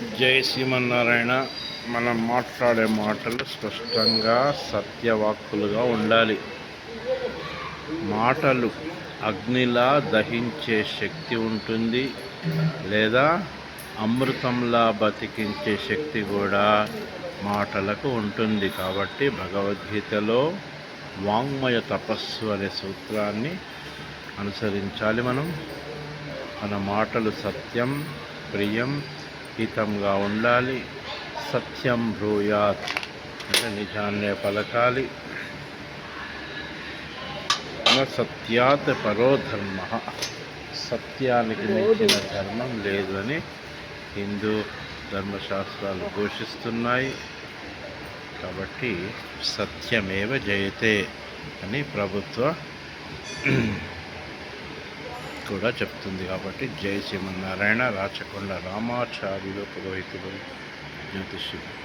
జై శ్రీమన్నారాయణ. మనం మాట్లాడే మాటలు స్పష్టంగా సత్యవాక్కులుగా ఉండాలి. మాటలు అగ్నిలా దహించే శక్తి ఉంటుంది, లేదా అమృతంలా బతికించే శక్తి కూడా మాటలకు ఉంటుంది. కాబట్టి భగవద్గీతలో వాంగ్మయ తపస్సు అనే సూత్రాన్ని అనుసరించాలి. మన మాటలు సత్యం, ప్రియం, హితంగా ఉండాలి. సత్యం బ్రూయాత్ అంటే నిజాన్నే పలకాలి. సత్యాత్ పరో ధర్మ, సత్యానికి మించిన ధర్మం లేదు అని హిందూ ధర్మశాస్త్రాలు ఘోషిస్తున్నాయి. కాబట్టి సత్యమేవ జయతే అని ప్రభుత్వ కూడా చెప్తుంది. కాబట్టి జై శ్రీమన్నారాయణ. రాచకొండ రామాచార్యులు పురోహితులు జ్యోతిష్యులు.